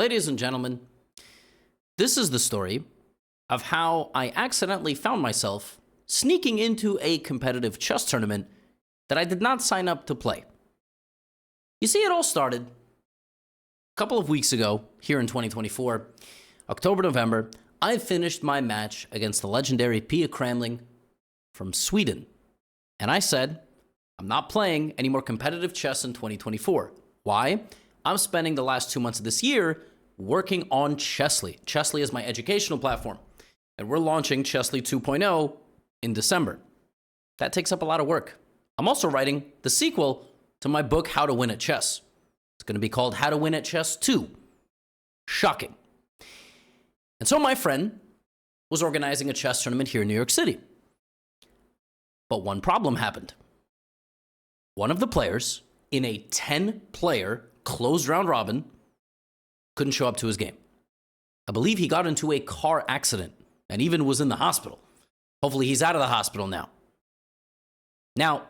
Ladies and gentlemen, this is the story of how I accidentally found myself sneaking into a competitive chess tournament that I did not sign up to play. You see, it all started a couple of weeks ago, here in 2024, October, November. I finished my match against the legendary Pia Kramling from Sweden. And I said, I'm not playing any more competitive chess in 2024. Why? I'm spending the last 2 months of this year working on Chessly. Chessly is my educational platform, and we're launching Chessly 2.0 in December. That takes up a lot of work. I'm also writing the sequel to my book, How to Win at Chess. It's going to be called How to Win at Chess 2. Shocking. And so my friend was organizing a chess tournament here in New York City. But one problem happened. One of the players in a 10-player closed round robin couldn't show up to his game. I believe he got into a car accident and even was in the hospital. Hopefully he's out of the hospital now. Now,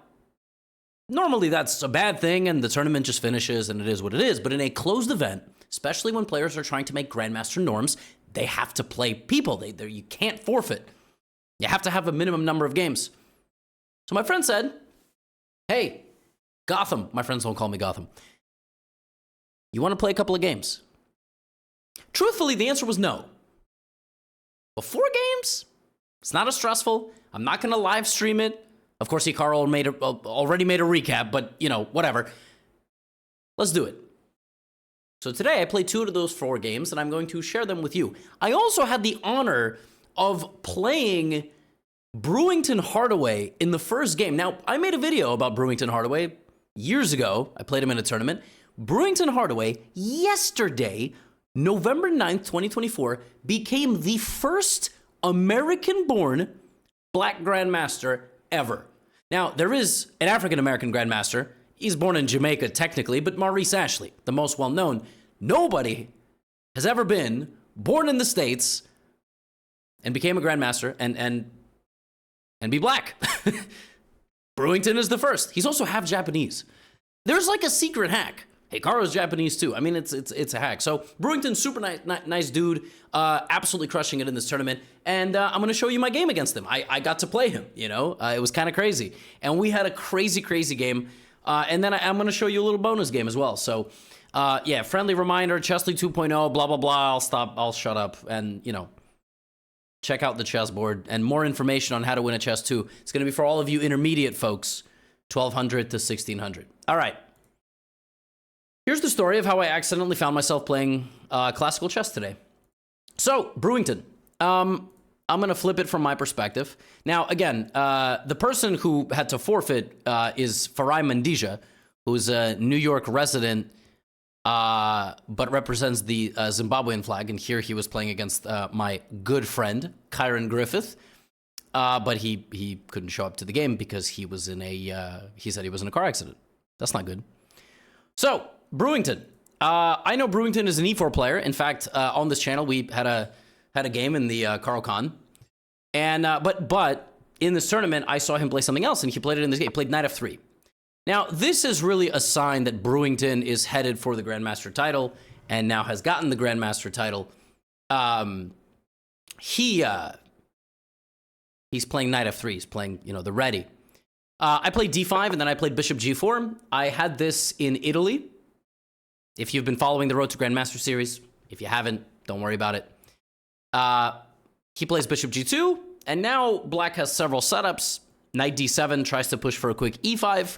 normally that's a bad thing and the tournament just finishes and it is what it is. But in a closed event, especially when players are trying to make grandmaster norms, they have to play people. You can't forfeit. You have to have a minimum number of games. So my friend said, hey, Gotham. My friends don't call me Gotham. You want to play a couple of games? Truthfully, the answer was no. But 4 games? It's not as stressful. I'm not going to live stream it. Of course, Hikaru already made a recap, but, whatever. Let's do it. So today, I played 2 of those 4 games, and I'm going to share them with you. I also had the honor of playing Brewington Hardaway in the first game. Now, I made a video about Brewington Hardaway years ago. I played him in a tournament. Brewington Hardaway, yesterday, November 9th, 2024, became the first American-born black grandmaster ever. Now, there is an African-American grandmaster. He's born in Jamaica, technically, but Maurice Ashley, the most well-known. Nobody has ever been born in the States and became a grandmaster and be black. Brewington is the first. He's also half Japanese. There's like a secret hack. Hikaru's Japanese too. I mean, it's a hack. So Brewington, super nice dude, absolutely crushing it in this tournament. And I'm going to show you my game against him. I got to play him, it was kind of crazy. And we had a crazy game. And then I'm going to show you a little bonus game as well. So yeah, friendly reminder, Chessly 2.0, blah, blah, blah. I'll shut up and, check out the chessboard and more information on how to win a chess 2. It's going to be for all of you intermediate folks, 1200 to 1600. All right. Here's the story of how I accidentally found myself playing classical chess today. So, Brewington. I'm going to flip it from my perspective. Now, again, the person who had to forfeit is Farai Mandija, who's a New York resident, but represents the Zimbabwean flag. And here he was playing against my good friend, Kyron Griffith. But he couldn't show up to the game because he was in he said he was in a car accident. That's not good. So, Brewington. I know Brewington is an E4 player. In fact, on this channel, we had a game in the Carl Khan. And but in this tournament, I saw him play something else, and he played it in this game. He played Knight f3. Now, this is really a sign that Brewington is headed for the Grandmaster title, and now has gotten the Grandmaster title. He's playing Knight f3. He's playing, the ready. I played d5, and then I played Bishop g4. I had this in Italy. If you've been following the Road to Grandmaster series, if you haven't, don't worry about it. He plays Bishop g2, and now Black has several setups. Knight d7 tries to push for a quick e5.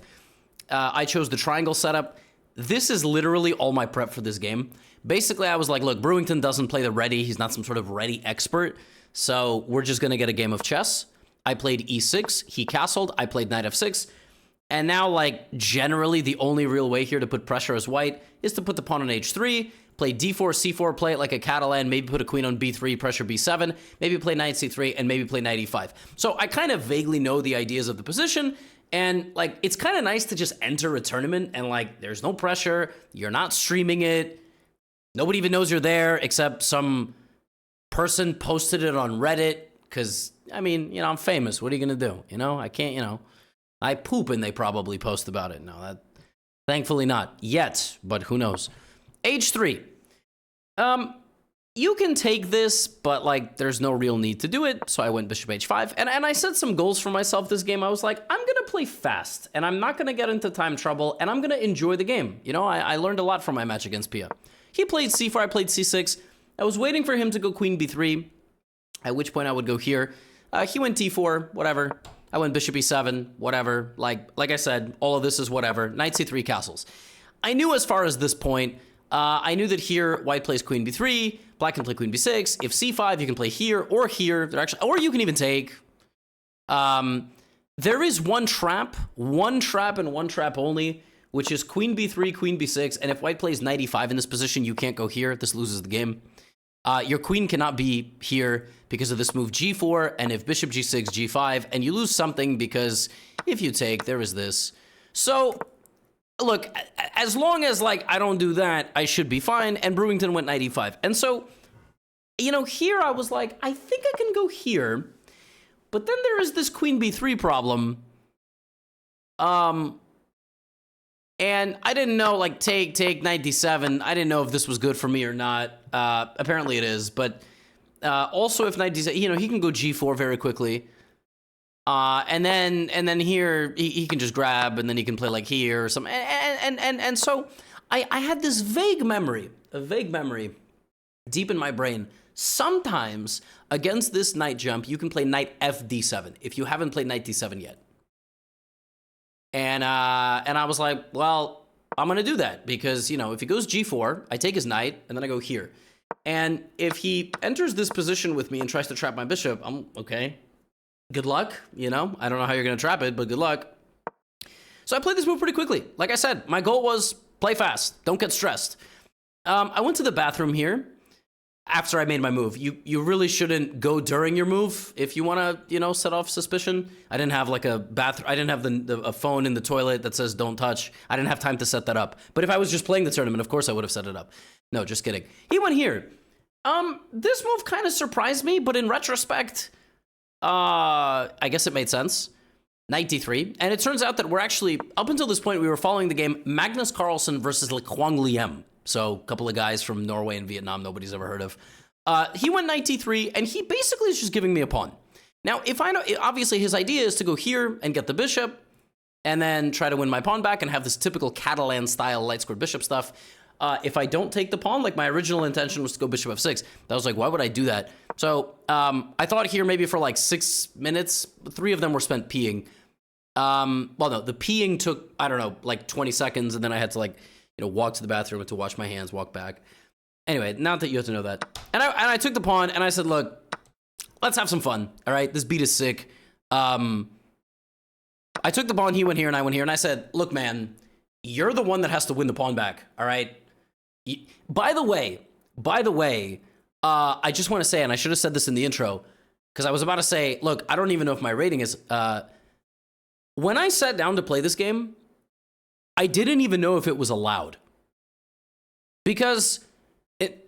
I chose the triangle setup. This is literally all my prep for this game. Basically, I was like, look, Brewington doesn't play the ready. He's not some sort of ready expert. So we're just going to get a game of chess. I played e6. He castled. I played knight f6. And now, generally, the only real way here to put pressure as white is to put the pawn on h3, play d4, c4, play it like a Catalan, maybe put a queen on b3, pressure b7, maybe play knight c3, and maybe play knight e5. So I kind of vaguely know the ideas of the position, and, it's kind of nice to just enter a tournament, and, there's no pressure, you're not streaming it, nobody even knows you're there, except some person posted it on Reddit, because, I'm famous, what are you going to do? I can't, I poop and they probably post about it. No, thankfully not yet, but who knows. H3. You can take this, but like there's no real need to do it. So I went bishop h5, and I set some goals for myself this game. I was like, I'm gonna play fast, and I'm not gonna get into time trouble, and I'm gonna enjoy the game. You know, I learned a lot from my match against Pia. He played c4, I played c6. I was waiting for him to go queen b3, at which point I would go here. He went d4, whatever. I went bishop e7, whatever. Like I said, all of this is whatever. Knight c3 castles. I knew as far as this point, I knew that here, white plays queen b3, black can play queen b6. If c5, you can play here or here. Or you can even take. There is one trap and one trap only, which is queen b3, queen b6. And if white plays knight e5 in this position, you can't go here. This loses the game. Your queen cannot be here because of this move g4, and if bishop g6, g5, and you lose something because if you take, there is this. So, look, as long as, like, I don't do that, I should be fine, and Brewington went knight e5. And so, you know, here I was like, I think I can go here, but then there is this queen b3 problem. And I didn't know, like, take, knight d7. I didn't know if this was good for me or not. Apparently it is, but also if knight d7, you know, he can go g4 very quickly. And then here he can just grab, and then he can play like here or something. And so I had this vague memory deep in my brain. Sometimes against this knight jump, you can play knight fd7 if you haven't played knight d7 yet. And I was like, well, I'm going to do that because, you know, if he goes g4, I take his knight, and then I go here. And if he enters this position with me and tries to trap my bishop, I'm okay. Good luck, you know? I don't know how you're going to trap it, but good luck. So I played this move pretty quickly. Like I said, my goal was play fast. Don't get stressed. I went to the bathroom here after I made my move. You really shouldn't go during your move if you want to, you know, set off suspicion. I didn't have like a I didn't have a phone in the toilet that says don't touch. I didn't have time to set that up. But if I was just playing the tournament, of course I would have set it up. No, just kidding. He went here. This move kind of surprised me, but in retrospect, I guess it made sense. Knight d3. And it turns out that we're actually, up until this point, we were following the game Magnus Carlsen versus Kwang Liem. So a couple of guys from Norway and Vietnam nobody's ever heard of. He went knight d3, and he basically is just giving me a pawn. Now, if I know, obviously his idea is to go here and get the bishop, and then try to win my pawn back and have this typical Catalan-style light-squared bishop stuff. If I don't take the pawn, like my original intention was to go bishop f6. I was like, why would I do that? So I thought here maybe for like 6 minutes, 3 of them were spent peeing. Well, no, the peeing took, I don't know, like 20 seconds, and then I had to like, you know, walk to the bathroom to wash my hands, walk back. Anyway, not that you have to know that. And I took the pawn, and I said, look, let's have some fun, all right? This beat is sick. I took the pawn, he went here, and I went here, and I said, look, man, you're the one that has to win the pawn back, all right? By the way, I just want to say, and I should have said this in the intro, because I was about to say, look, I don't even know if my rating is... when I sat down to play this game, I didn't even know if it was allowed. Because,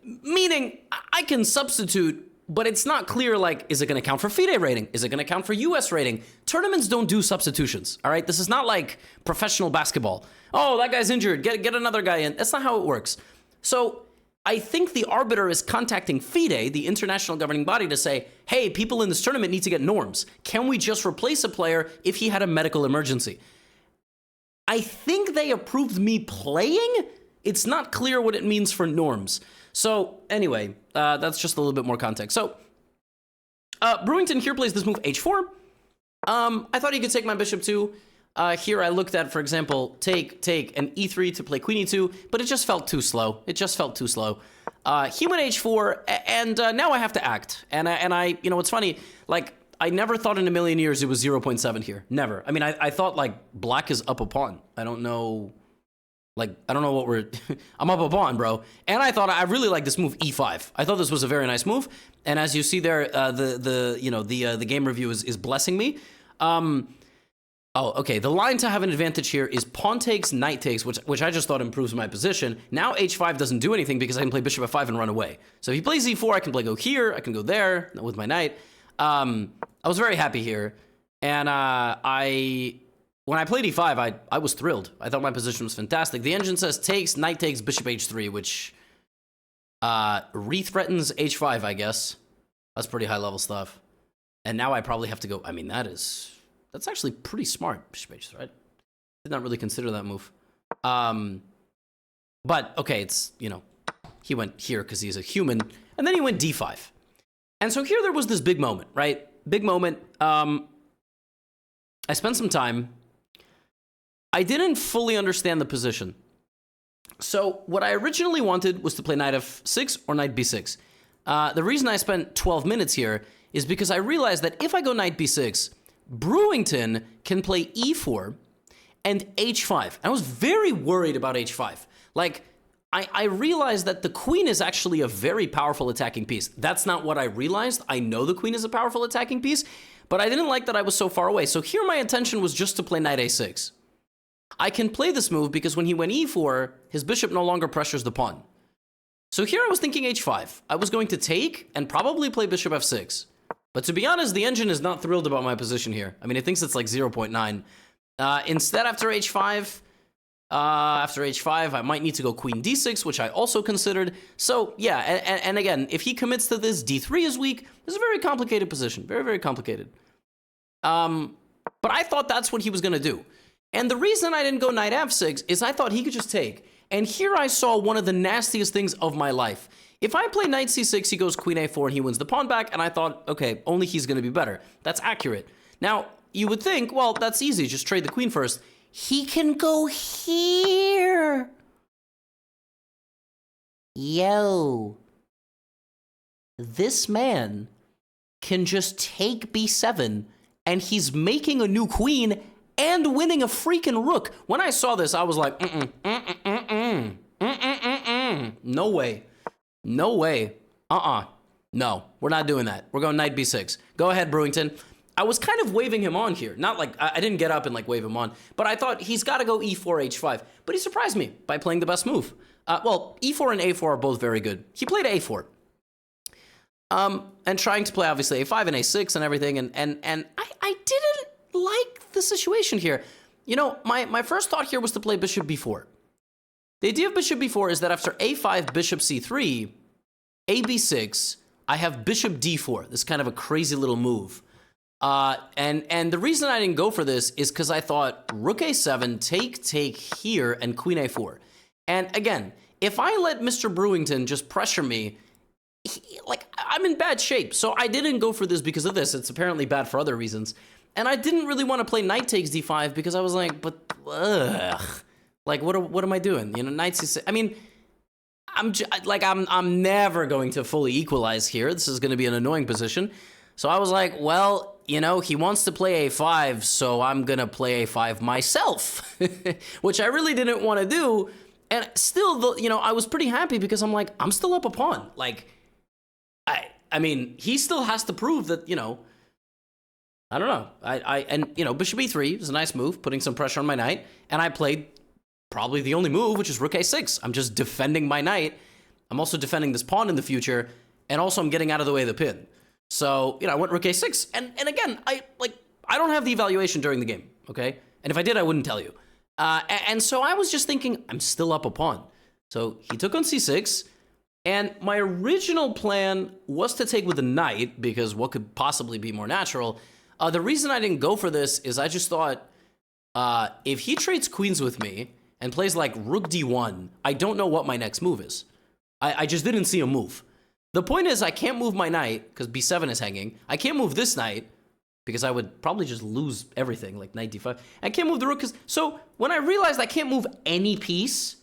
meaning, I can substitute, but it's not clear, like, is it going to count for FIDE rating? Is it going to count for US rating? Tournaments don't do substitutions, all right? This is not like professional basketball. Oh, that guy's injured, get another guy in. That's not how it works. So I think the arbiter is contacting FIDE, the international governing body, to say, hey, people in this tournament need to get norms. Can we just replace a player if he had a medical emergency? I think they approved me playing. It's not clear what it means for norms. So anyway, that's just a little bit more context. So Brewington here plays this move h4. I thought he could take my bishop too. Here I looked at, for example, take, and e3 to play queen e2, but it just felt too slow. He went h4, and now I have to act. And I, you know, it's funny, like, I never thought in a million years it was 0.7 here. Never. I mean, I thought, like, black is up a pawn. I don't know, like, I don't know what we're... I'm up a pawn, bro. And I thought I really like this move, e5. I thought this was a very nice move. And as you see there, the game review is blessing me. Oh, okay. The line to have an advantage here is pawn takes, knight takes, which I just thought improves my position. Now h5 doesn't do anything because I can play bishop f5 and run away. So if he plays e4, I can go here, I can go there with my knight. I was very happy here. And when I played e5, I was thrilled. I thought my position was fantastic. The engine says takes, knight takes, bishop h3, which Re-threatens h5, I guess. That's pretty high-level stuff. And now I probably have to go... I mean, that's actually pretty smart, bishop h3, right? Did not really consider that move. But, okay, it's, you know, he went here because he's a human, and then he went d5. And so here there was this big moment, right? Big moment. I spent some time. I didn't fully understand the position. So what I originally wanted was to play knight f6 or knight b6. The reason I spent 12 minutes here is because I realized that if I go knight b6, Brewington can play e4 and h5. I was very worried about h5. Like, I realized that the queen is actually a very powerful attacking piece. That's not what I realized. I know the queen is a powerful attacking piece, but I didn't like that I was so far away. So here my intention was just to play knight a6. I can play this move because when he went e4, his bishop no longer pressures the pawn. So here I was thinking h5. I was going to take and probably play bishop f6. But to be honest, the engine is not thrilled about my position here. I mean, it thinks it's like 0.9. Instead, after h5, I might need to go queen d6, which I also considered. So, yeah, and again, if he commits to this, d3 is weak. This is a very complicated position. Very, very complicated. But I thought that's what he was going to do. And the reason I didn't go knight f6 is I thought he could just take. And here I saw one of the nastiest things of my life. If I play knight c6, he goes queen a4 and he wins the pawn back, and I thought, okay, only he's going to be better. That's accurate. Now, you would think, well, that's easy, just trade the queen first. He can go here. Yo. This man can just take b7, and he's making a new queen and winning a freaking rook. When I saw this, I was like, no way. No way. No, we're not doing that. We're going knight b6. Go ahead, Brewington. I was kind of waving him on here. Not like, I didn't get up and like wave him on, but I thought he's got to go e4, h5. But he surprised me by playing the best move. Well, e4 and a4 are both very good. He played a4. And trying to play, obviously, a5 and a6 and everything. And I didn't like the situation here. You know, my first thought here was to play bishop b4. The idea of bishop b4 is that after a5, bishop c3, a b6, I have bishop d4. This is kind of a crazy little move. And the reason I didn't go for this is because I thought rook a7, take here, and queen a4. And again, if I let Mr. Brewington just pressure me, I'm in bad shape. So I didn't go for this because of this. It's apparently bad for other reasons. And I didn't really want to play knight takes d5 because I was like, but ugh. Like, what am I doing? You know, knight c6. I mean, I'm never going to fully equalize here. This is going to be an annoying position. So I was like, well, you know, he wants to play a5, so I'm going to play a5 myself, which I really didn't want to do. And still, you know, I was pretty happy because I'm like, I'm still up a pawn. Like, I mean, he still has to prove that, you know, I don't know. And, you know, bishop e3 is a nice move, putting some pressure on my knight. And I played probably the only move, which is rook a6. I'm just defending my knight. I'm also defending this pawn in the future. And also I'm getting out of the way of the pin. So, you know, I went rook a6. And again, I don't have the evaluation during the game, okay? And if I did, I wouldn't tell you. And so I was just thinking, I'm still up a pawn. So he took on c6. And my original plan was to take with the knight, because what could possibly be more natural? The reason I didn't go for this is I just thought, if he trades queens with me and plays like rook d1, I don't know what my next move is. I just didn't see a move. The point is I can't move my knight because b7 is hanging. I can't move this knight because I would probably just lose everything, like knight d5. I can't move the rook. So when I realized I can't move any piece,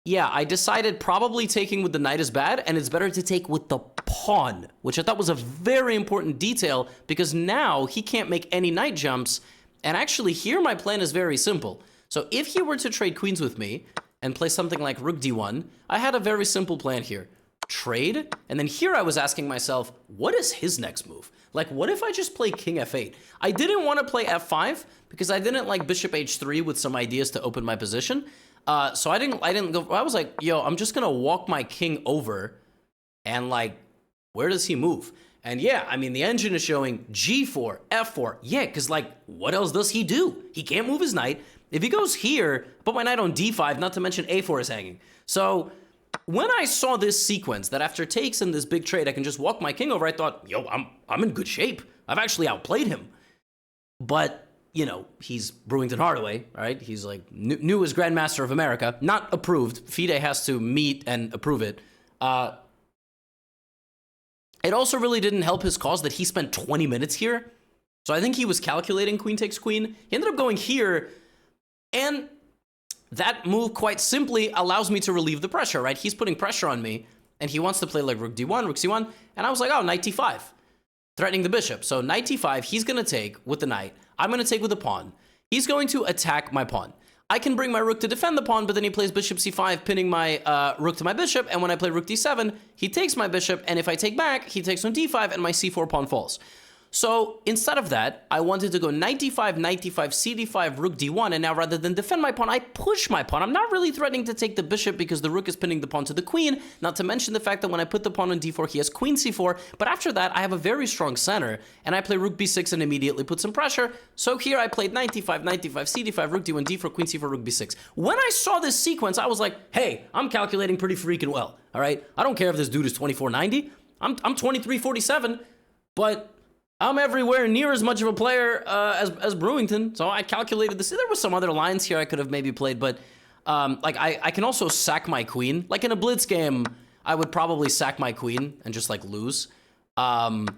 yeah, I decided probably taking with the knight is bad, and it's better to take with the pawn, which I thought was a very important detail because now he can't make any knight jumps. And actually here my plan is very simple. So if he were to trade queens with me and play something like rook d1, I had a very simple plan here. Trade, and then here I was asking myself, what is his next move? Like, what if I just play king f8? I didn't want to play f5 because I didn't like bishop h3 with some ideas to open my position. So I didn't go. I was like, yo, I'm just gonna walk my king over, and like, where does he move? And yeah, I mean, the engine is showing g4, f4. Yeah, because like, what else does he do? He can't move his knight. If he goes here, put my knight on d5, not to mention a4 is hanging. So when I saw this sequence, that after takes in this big trade, I can just walk my king over, I thought, yo, I'm in good shape. I've actually outplayed him. But, you know, he's Brewington Hardaway, right? He's like new as Grandmaster of America. Not approved. FIDE has to meet and approve it. It also really didn't help his cause that he spent 20 minutes here. So I think he was calculating queen takes queen. He ended up going here, and that move quite simply allows me to relieve the pressure, right? He's putting pressure on me, and he wants to play like rook d1, rook c1, and I was like, oh, knight t5, threatening the bishop. So knight t5, he's going to take with the knight. I'm going to take with the pawn. He's going to attack my pawn. I can bring my rook to defend the pawn, but then he plays bishop c5, pinning my rook to my bishop, and when I play rook d7, he takes my bishop, and if I take back, he takes on d5, and my c4 pawn falls. So instead of that, I wanted to go knight d5, cd5, rook d1, and now rather than defend my pawn, I push my pawn. I'm not really threatening to take the bishop because the rook is pinning the pawn to the queen, not to mention the fact that when I put the pawn on d4, he has queen c4, but after that, I have a very strong center, and I play rook b6 and immediately put some pressure. So here I played knight d5, cd5, rook d1, d4, queen c4, rook b6. When I saw this sequence, I was like, hey, I'm calculating pretty freaking well, all right? I don't care if this dude is 2490. I'm 2347, but I'm everywhere near as much of a player as Brewington, so I calculated this. There were some other lines here I could have maybe played, but like I can also sack my queen. Like in a blitz game, I would probably sack my queen and just like lose. But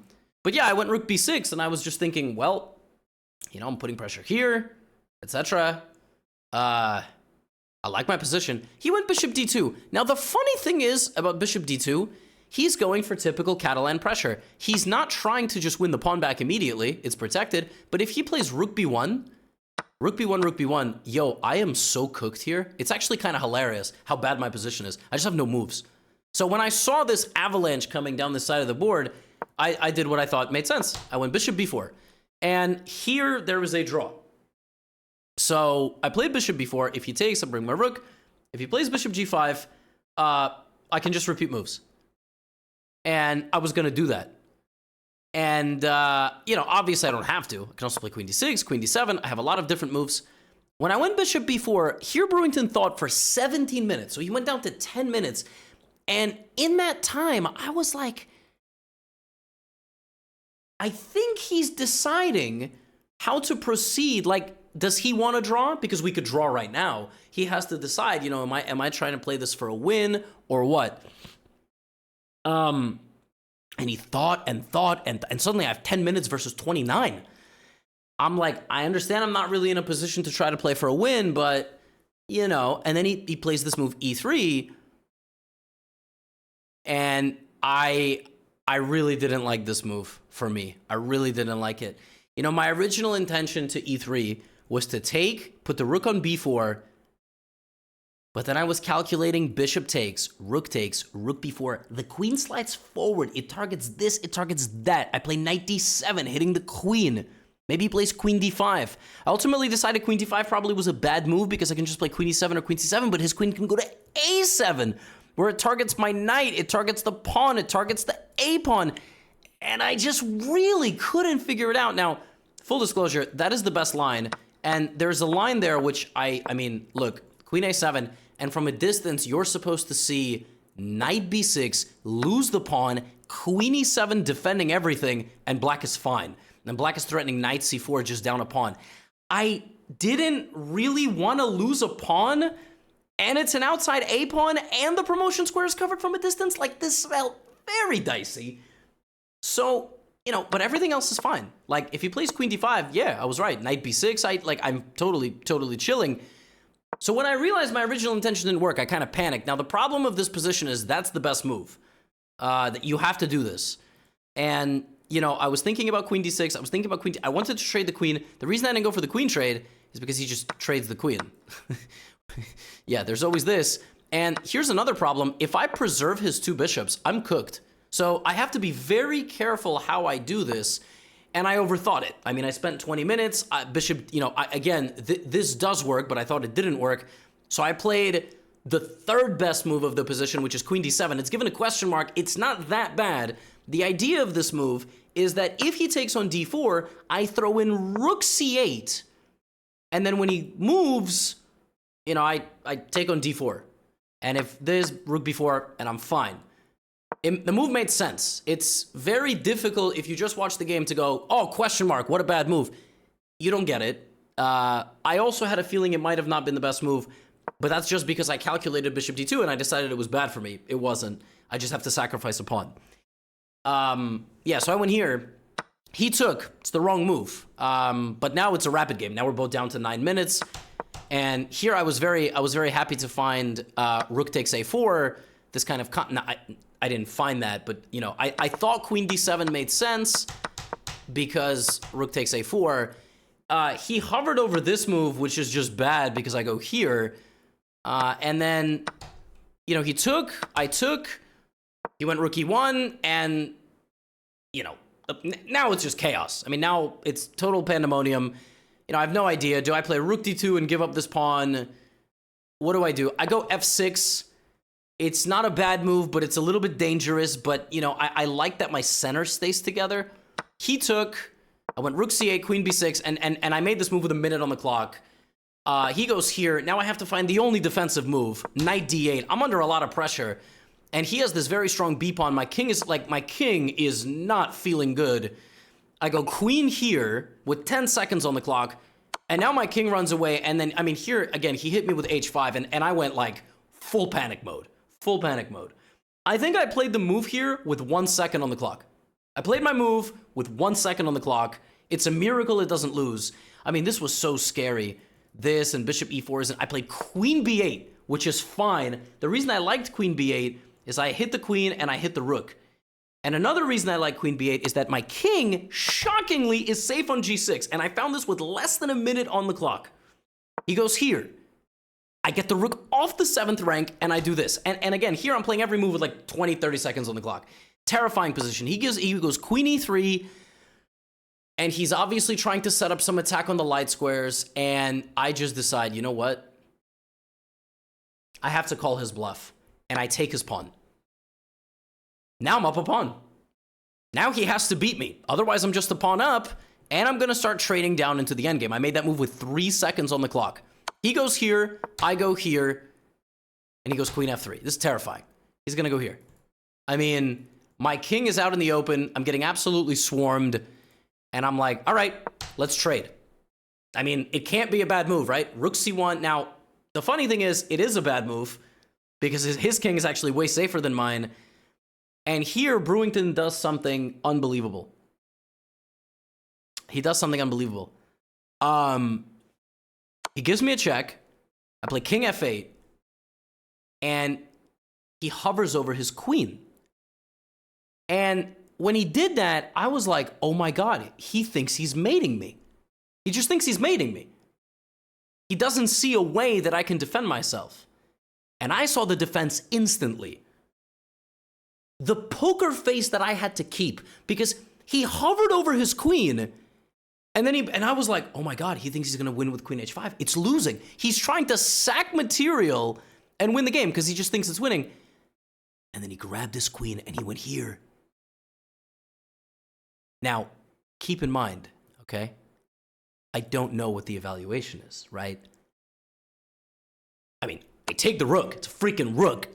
yeah, I went rook b6, and I was just thinking, well, you know, I'm putting pressure here, etc. I like my position. He went bishop d2. Now the funny thing is about bishop d2. He's going for typical Catalan pressure. He's not trying to just win the pawn back immediately. It's protected. But if he plays rook b1, rook b1, yo, I am so cooked here. It's actually kind of hilarious how bad my position is. I just have no moves. So when I saw this avalanche coming down the side of the board, I did what I thought made sense. I went bishop b4. And here there was a draw. So I played bishop b4. If he takes, I bring my rook. If he plays bishop g5, I can just repeat moves. And I was going to do that. And, you know, obviously I don't have to. I can also play queen d6, queen d7. I have a lot of different moves. When I went bishop b4, here Brewington thought for 17 minutes. So he went down to 10 minutes. And in that time, I was like, I think he's deciding how to proceed. Like, does he want to draw? Because we could draw right now. He has to decide, you know, am I trying to play this for a win or what? And he thought, and suddenly I have 10 minutes versus 29. I'm like, I understand I'm not really in a position to try to play for a win, but, you know, and then he plays this move e3, and I really didn't like this move for me. I really didn't like it. You know, my original intention to e3 was to take, put the rook on b4, but then I was calculating bishop takes, rook b4. The queen slides forward. It targets this, it targets that. I play knight d7, hitting the queen. Maybe he plays queen d5. I ultimately decided queen d5 probably was a bad move because I can just play queen e7 or queen c7, but his queen can go to a7, where it targets my knight, it targets the pawn, it targets the a pawn. And I just really couldn't figure it out. Now, full disclosure, that is the best line. And there's a line there which I mean, look, queen a7, and from a distance, you're supposed to see knight b6, lose the pawn, queen e7 defending everything, and black is fine. And black is threatening knight c4 just down a pawn. I didn't really want to lose a pawn, and it's an outside a pawn, and the promotion square is covered from a distance. Like, this felt very dicey. So, you know, but everything else is fine. Like, if he plays queen d5, yeah, I was right. Knight b6, I'm totally chilling. So when I realized my original intention didn't work, I kind of panicked. Now, the problem of this position is that's the best move. That you have to do this. And, you know, I was thinking about queen d6. I was thinking about queen I wanted to trade the queen. The reason I didn't go for the queen trade is because he just trades the queen. Yeah, there's always this. And here's another problem. If I preserve his two bishops, I'm cooked. So I have to be very careful how I do this. And I overthought it. I mean, I spent 20 minutes. Bishop, you know, this does work, but I thought it didn't work. So I played the third best move of the position, which is queen d7. It's given a question mark. It's not that bad. The idea of this move is that if he takes on d4, I throw in rook c8. And then when he moves, you know, I take on d4. And if there's rook b4, and I'm fine. The move made sense. It's very difficult if you just watch the game to go, oh, question mark, what a bad move. You don't get it. I also had a feeling it might have not been the best move, but that's just because I calculated bishop d2 and I decided it was bad for me. It wasn't. I just have to sacrifice a pawn. Yeah, so I went here. He took. It's the wrong move. But now it's a rapid game. Now we're both down to 9 minutes. And here I was very happy to find rook takes a4. This kind of I didn't find that, but you know, I thought queen d7 made sense because rook takes a4. He hovered over this move, which is just bad because I go here. And then, you know, he took, I took, he went rook e1, and, you know, now it's just chaos. I mean, now it's total pandemonium. You know, I have no idea. Do I play rook d2 and give up this pawn? What do? I go f6. It's not a bad move, but it's a little bit dangerous. But, you know, I like that my center stays together. He took, I went rook c8, queen b6, and I made this move with a minute on the clock. He goes here. Now I have to find the only defensive move, knight d8. I'm under a lot of pressure. And he has this very strong b pawn. My king is not feeling good. I go queen here with 10 seconds on the clock. And now my king runs away. And then, I mean, here, again, he hit me with h5. And I went, like, full panic mode. Full panic mode. I think I played the move here with 1 second on the clock. I played my move with 1 second on the clock. It's a miracle it doesn't lose. I mean, this was so scary. This and bishop e4 and I played queen b8, which is fine. The reason I liked queen b8 is I hit the queen and I hit the rook. And another reason I like queen b8 is that my king, shockingly, is safe on g6. And I found this with less than a minute on the clock. He goes here. I get the rook off the 7th rank, and I do this. And again, here I'm playing every move with like 20, 30 seconds on the clock. Terrifying position. He goes queen e3, and he's obviously trying to set up some attack on the light squares, and I just decide, you know what? I have to call his bluff, and I take his pawn. Now I'm up a pawn. Now he has to beat me. Otherwise, I'm just a pawn up, and I'm going to start trading down into the endgame. I made that move with 3 seconds on the clock. He goes here, I go here, and he goes queen f3. This is terrifying. He's going to go here. I mean, my king is out in the open. I'm getting absolutely swarmed, and I'm like, all right, let's trade. I mean, it can't be a bad move, right? Rook c1. Now, the funny thing is, it is a bad move because his king is actually way safer than mine. And here, Brewington does something unbelievable. He does something unbelievable. He gives me a check. I play king f8. And he hovers over his queen. And when he did that, I was like, oh my God, he thinks he's mating me. He just thinks he's mating me. He doesn't see a way that I can defend myself. And I saw the defense instantly. The poker face that I had to keep because he hovered over his queen. And then I was like, oh my God, he thinks he's going to win with queen h5. It's losing. He's trying to sack material and win the game because he just thinks it's winning. And then he grabbed his queen and he went here. Now, keep in mind, okay? I don't know what the evaluation is, right? I mean, I take the rook. It's a freaking rook.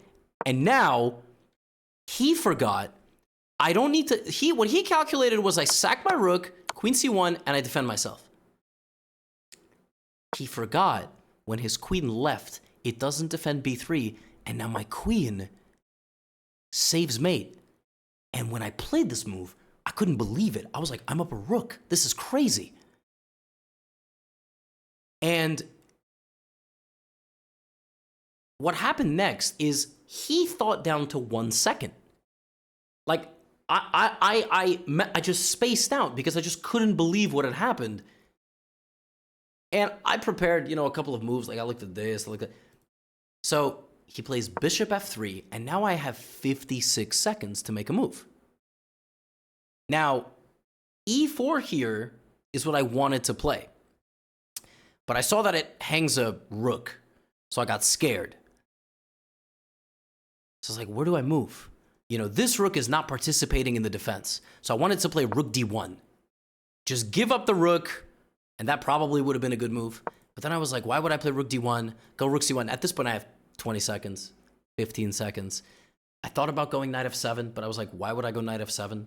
And now he forgot. I don't need to. What he calculated was I sack my rook, queen c1, and I defend myself. He forgot when his queen left, it doesn't defend b3, and now my queen saves mate. And when I played this move, I couldn't believe it. I was like, I'm up a rook. This is crazy. And what happened next is he thought down to 1 second. Like, I just spaced out because I just couldn't believe what had happened. And I prepared, you know, a couple of moves. Like, I looked at this, I looked at... So he plays bishop f3, and now I have 56 seconds to make a move. Now, e4 here is what I wanted to play. But I saw that it hangs a rook, so I got scared. So I was like, where do I move? You know, this rook is not participating in the defense. So I wanted to play rook d1. Just give up the rook, and that probably would have been a good move. But then I was like, why would I play rook d1, go rook c1? At this point, I have 20 seconds. 15 seconds. I thought about going knight f7, but I was like, why would I go knight f7?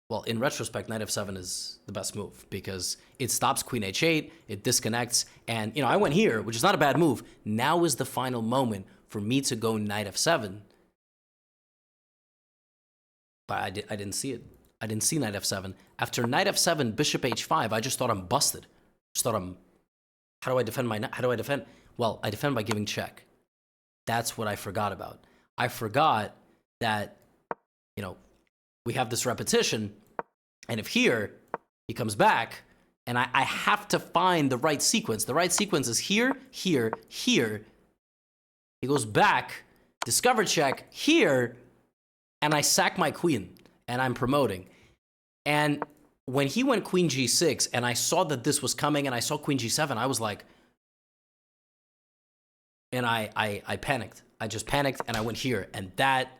Well, in retrospect, knight f7 is the best move because it stops queen h8, it disconnects, and, I went here, which is not a bad move. Now is the final moment for me to go knight f7. But I didn't see it. I didn't see knight f7. After knight f7, bishop h5, I just thought I'm busted. Just thought how do I defend my knight? How do I defend? Well, I defend by giving check. That's what I forgot about. I forgot that, we have this repetition, and if here, he comes back, and I have to find the right sequence. The right sequence is here, here, here. He goes back, discover check, here, and I sack my queen, and I'm promoting. And when he went queen g6, and I saw that this was coming, and I saw queen g7, I was like, and I panicked. I just panicked, and I went here, and that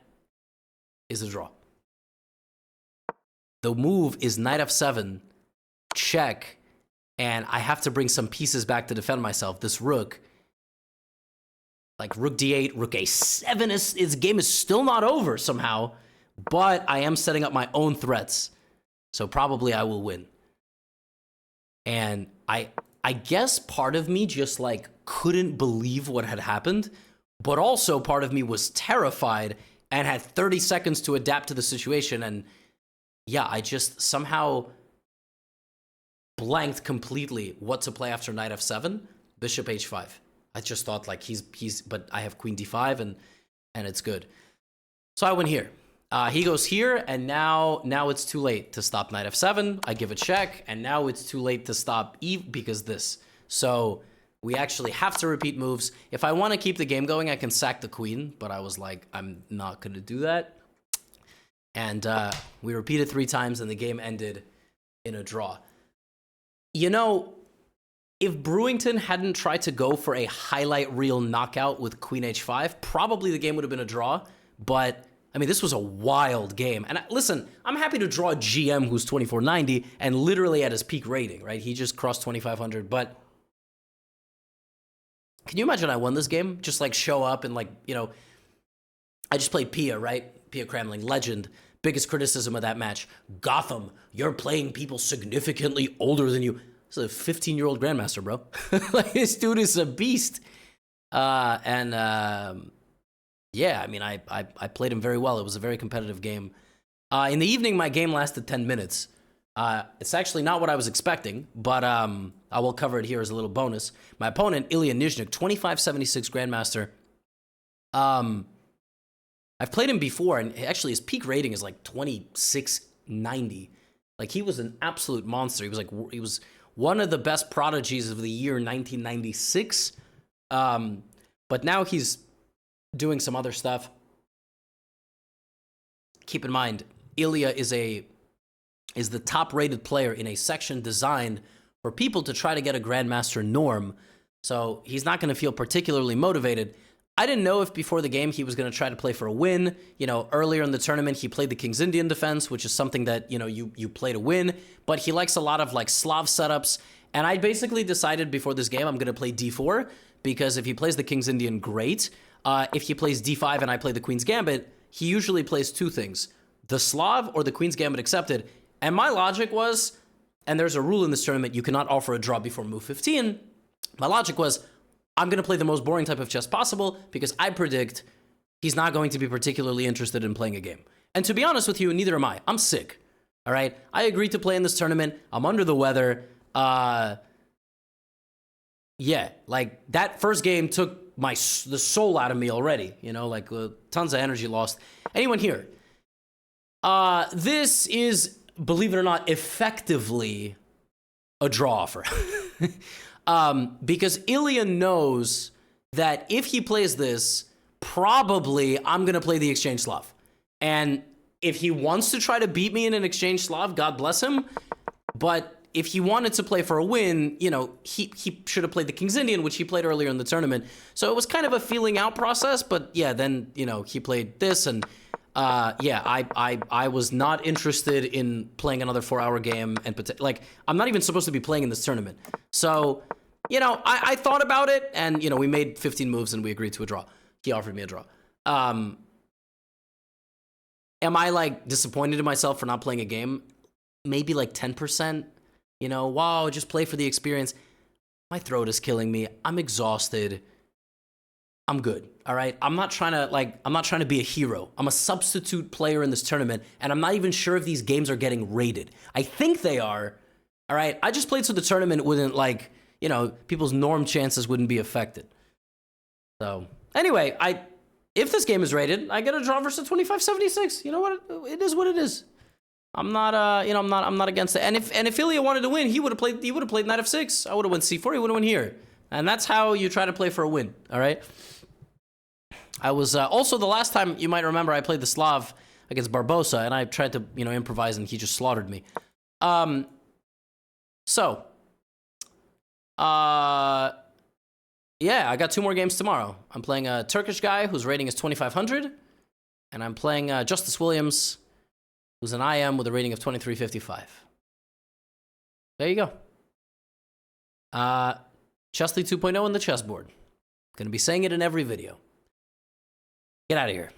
is a draw. The move is knight f7, check, and I have to bring some pieces back to defend myself. This rook, like rook d8, rook a7, his game is still not over somehow, but I am setting up my own threats, so probably I will win. And I guess part of me just like couldn't believe what had happened, but also part of me was terrified and had 30 seconds to adapt to the situation. And yeah, I just somehow blanked completely what to play after knight f7, bishop h5. I just thought like but I have queen d5 and it's good. So I went here. He goes here, and now it's too late to stop knight f7. I give a check, and now it's too late to stop because this. So we actually have to repeat moves. If I want to keep the game going, I can sack the queen, but I was like, I'm not going to do that. And we repeated 3 times, and the game ended in a draw. If Brewington hadn't tried to go for a highlight reel knockout with queen h5, probably the game would have been a draw. But, I mean, this was a wild game. And listen, I'm happy to draw a GM who's 2490 and literally at his peak rating, right? He just crossed 2500. But can you imagine I won this game? Just like show up and I just played Pia, right? Pia Cramling, legend. Biggest criticism of that match. Gotham, you're playing people significantly older than you. This is a 15-year-old grandmaster, bro. Like, this dude is a beast. Yeah, I mean, I played him very well. It was a very competitive game. In the evening, my game lasted 10 minutes. It's actually not what I was expecting, but I will cover it here as a little bonus. My opponent, Ilya Nizhnik, 2576 grandmaster. I've played him before, and actually his peak rating is like 2690. Like, he was an absolute monster. He was one of the best prodigies of the year 1996. But now he's doing some other stuff. Keep in mind, Ilya is the top-rated player in a section designed for people to try to get a grandmaster norm. So he's not going to feel particularly motivated. I didn't know if before the game he was going to try to play for a win. Earlier in the tournament, he played the King's Indian defense, which is something that, you play to win. But he likes a lot of, Slav setups. And I basically decided before this game I'm going to play d4, because if he plays the King's Indian, great. If he plays d5 and I play the Queen's Gambit, he usually plays 2 things: the Slav or the Queen's Gambit accepted. And my logic was, and there's a rule in this tournament, you cannot offer a draw before move 15. My logic was, I'm going to play the most boring type of chess possible because I predict he's not going to be particularly interested in playing a game. And to be honest with you, neither am I. I'm sick. All right? I agreed to play in this tournament. I'm under the weather. Yeah, that first game took the soul out of me already. Tons of energy lost. Anyone here? This is, believe it or not, effectively a draw offer. Because Ilya knows that if he plays this, probably I'm going to play the Exchange Slav. And if he wants to try to beat me in an Exchange Slav, God bless him. But if he wanted to play for a win, he should have played the King's Indian, which he played earlier in the tournament. So it was kind of a feeling out process. But yeah, then, he played this. And I was not interested in playing another 4-hour game. And I'm not even supposed to be playing in this tournament. So, I thought about it, and, we made 15 moves and we agreed to a draw. He offered me a draw. Am I like disappointed in myself for not playing a game? Maybe like 10%. You know, wow, just play for the experience. My throat is killing me. I'm exhausted. I'm good. All right. I'm not trying to be a hero. I'm a substitute player in this tournament, and I'm not even sure if these games are getting rated. I think they are. All right. I just played so the tournament wouldn't, like, you know, people's norm chances wouldn't be affected. So anyway, if this game is rated, I get a draw versus 2576. You know what? It is what it is. I'm not I'm not against it. And if Ilya wanted to win, he would have played knight f6. I would have went c4. He would have won here. And that's how you try to play for a win. All right. I was also, the last time, you might remember, I played the Slav against Barbosa, and I tried to, you know, improvise, and he just slaughtered me. Yeah, I got 2 more games tomorrow. I'm playing a Turkish guy whose rating is 2500, and I'm playing Justice Williams, who's an IM with a rating of 2355. There you go. Chessly 2.0 in the chessboard. Gonna be saying it in every video. Get out of here.